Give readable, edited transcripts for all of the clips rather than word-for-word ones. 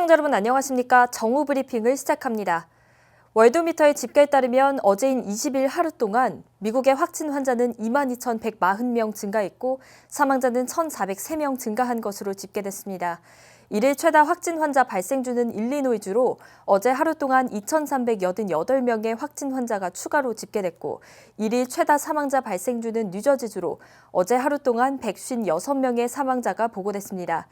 시청자 여러분 안녕하십니까? 정오 브리핑을 시작합니다. 월드미터의 집계에 따르면 어제인 20일 하루 동안 미국의 확진 환자는 22,140명 증가했고 사망자는 1,403명 증가한 것으로 집계됐습니다. 이를 최다 확진 환자 발생주는 일리노이주로 어제 하루 동안 2,388명의 확진 환자가 추가로 집계됐고 이를 최다 사망자 발생주는 뉴저지주로 어제 하루 동안 156명의 사망자가 보고됐습니다.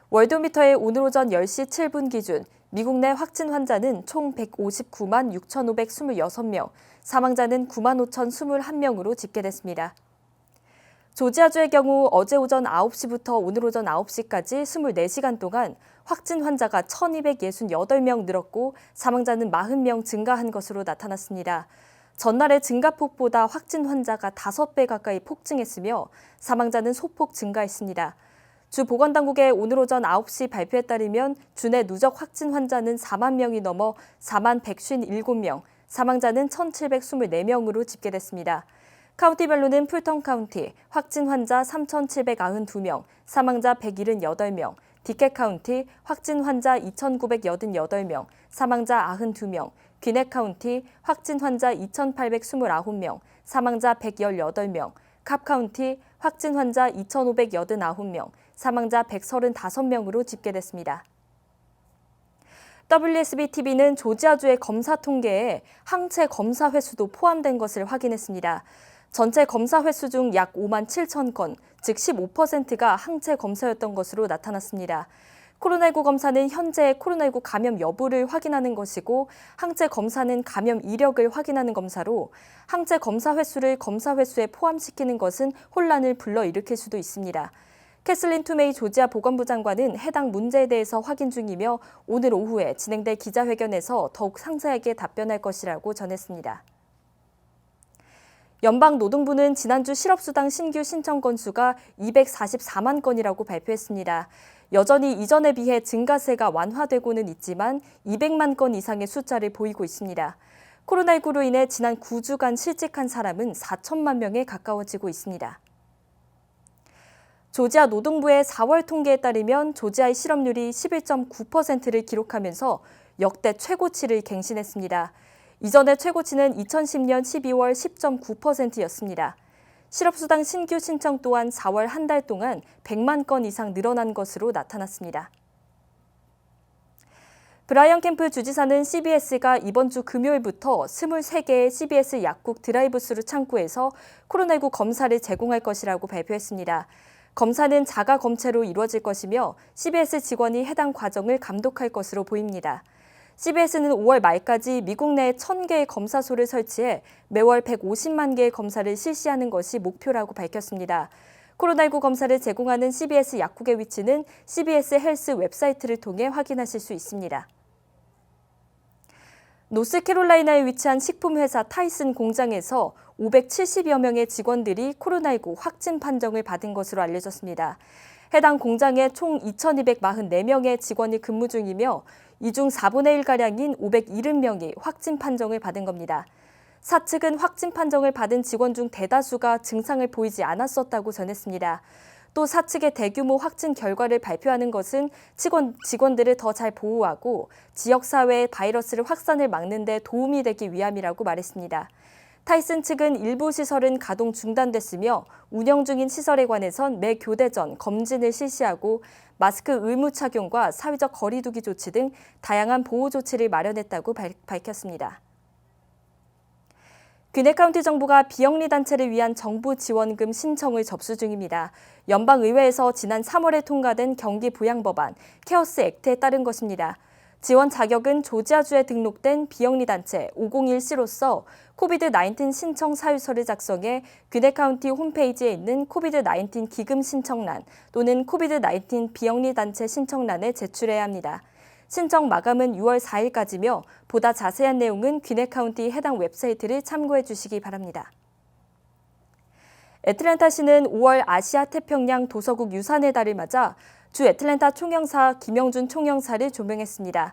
월드미터의 오늘 오전 10시 7분 기준 미국 내 확진 환자는 총 159만 6,526명, 사망자는 9만 5,021명으로 집계됐습니다. 조지아주의 경우 어제 오전 9시부터 오늘 오전 9시까지 24시간 동안 확진 환자가 1,268명 늘었고 사망자는 40명 증가한 것으로 나타났습니다. 전날의 증가폭보다 확진 환자가 5배 가까이 폭증했으며 사망자는 소폭 증가했습니다. 주 보건당국의 오늘 오전 9시 발표에 따르면 주내 누적 확진 환자는 4만 명이 넘어 4만 157명, 사망자는 1,724명으로 집계됐습니다. 카운티별로는 풀턴 카운티 확진 환자 3,792명, 사망자 178명, 디켓 카운티 확진 환자 2,988명, 사망자 92명, 귀넷 카운티 확진 환자 2,829명, 사망자 118명, 캅 카운티 확진 환자 2,589명, 사망자 135명으로 집계됐습니다. WSB-TV는 조지아주의 검사 통계에 항체 검사 횟수도 포함된 것을 확인했습니다. 전체 검사 횟수 중 약 5만 7천 건, 즉 15%가 항체 검사였던 것으로 나타났습니다. 코로나19 검사는 현재 코로나19 감염 여부를 확인하는 것이고 항체 검사는 감염 이력을 확인하는 검사로 항체 검사 횟수를 검사 횟수에 포함시키는 것은 혼란을 불러일으킬 수도 있습니다. 캐슬린 투메이 조지아 보건부 장관은 해당 문제에 대해서 확인 중이며 오늘 오후에 진행될 기자회견에서 더욱 상세하게 답변할 것이라고 전했습니다. 연방노동부는 지난주 실업수당 신규 신청 건수가 244만 건이라고 발표했습니다. 여전히 이전에 비해 증가세가 완화되고는 있지만 200만 건 이상의 숫자를 보이고 있습니다. 코로나19로 인해 지난 9주간 실직한 사람은 4천만 명에 가까워지고 있습니다. 조지아 노동부의 4월 통계에 따르면 조지아의 실업률이 11.9%를 기록하면서 역대 최고치를 갱신했습니다. 이전의 최고치는 2010년 12월 10.9%였습니다. 실업수당 신규 신청 또한 4월 한 달 동안 100만 건 이상 늘어난 것으로 나타났습니다. 브라이언 캠프 주지사는 CBS가 이번 주 금요일부터 23개의 CBS 약국 드라이브스루 창구에서 코로나19 검사를 제공할 것이라고 발표했습니다. 검사는 자가 검체로 이루어질 것이며 CBS 직원이 해당 과정을 감독할 것으로 보입니다. CBS는 5월 말까지 미국 내 1,000개의 검사소를 설치해 매월 150만 개의 검사를 실시하는 것이 목표라고 밝혔습니다. 코로나19 검사를 제공하는 CBS 약국의 위치는 CBS 헬스 웹사이트를 통해 확인하실 수 있습니다. 노스캐롤라이나에 위치한 식품회사 타이슨 공장에서 570여 명의 직원들이 코로나19 확진 판정을 받은 것으로 알려졌습니다. 해당 공장에 총 2,244명의 직원이 근무 중이며 이 중 4분의 1가량인 570명이 확진 판정을 받은 겁니다. 사측은 확진 판정을 받은 직원 중 대다수가 증상을 보이지 않았었다고 전했습니다. 또 사측의 대규모 확진 결과를 발표하는 것은 직원들을 더 잘 보호하고 지역사회의 바이러스를 확산을 막는 데 도움이 되기 위함이라고 말했습니다. 타이슨 측은 일부 시설은 가동 중단됐으며 운영 중인 시설에 관해선 매 교대 전 검진을 실시하고 마스크 의무 착용과 사회적 거리 두기 조치 등 다양한 보호 조치를 마련했다고 밝혔습니다. 귀넷 카운티 정부가 비영리 단체를 위한 정부 지원금 신청을 접수 중입니다. 연방의회에서 지난 3월에 통과된 경기 부양법안 케어스 액트에 따른 것입니다. 지원 자격은 조지아주에 등록된 비영리 단체 501C로서 코비드-19 신청 사유서를 작성해 귀넷 카운티 홈페이지에 있는 코비드-19 기금 신청란 또는 코비드-19 비영리 단체 신청란에 제출해야 합니다. 신청 마감은 6월 4일까지며 보다 자세한 내용은 귀넷 카운티 해당 웹사이트를 참고해 주시기 바랍니다. 애틀랜타시는 5월 아시아 태평양 도서국 유산의 달을 맞아 주 애틀랜타 총영사 김영준 총영사를 조명했습니다.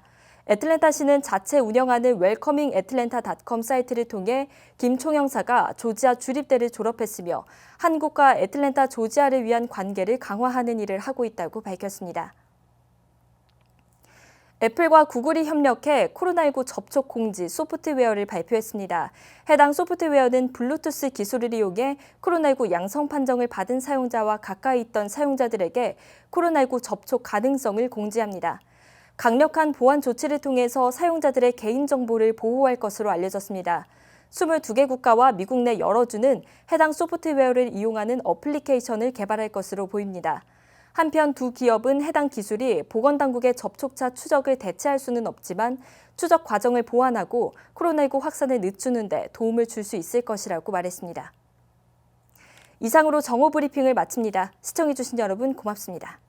애틀랜타시는 자체 운영하는 웰커밍 애틀랜타.com 사이트를 통해 김 총영사가 조지아 주립대를 졸업했으며 한국과 애틀랜타 조지아를 위한 관계를 강화하는 일을 하고 있다고 밝혔습니다. 애플과 구글이 협력해 코로나19 접촉 공지 소프트웨어를 발표했습니다. 해당 소프트웨어는 블루투스 기술을 이용해 코로나19 양성 판정을 받은 사용자와 가까이 있던 사용자들에게 코로나19 접촉 가능성을 공지합니다. 강력한 보안 조치를 통해서 사용자들의 개인정보를 보호할 것으로 알려졌습니다. 22개 국가와 미국 내 여러 주는 해당 소프트웨어를 이용하는 어플리케이션을 개발할 것으로 보입니다. 한편 두 기업은 해당 기술이 보건당국의 접촉자 추적을 대체할 수는 없지만 추적 과정을 보완하고 코로나19 확산을 늦추는 데 도움을 줄 수 있을 것이라고 말했습니다. 이상으로 정오 브리핑을 마칩니다. 시청해주신 여러분 고맙습니다.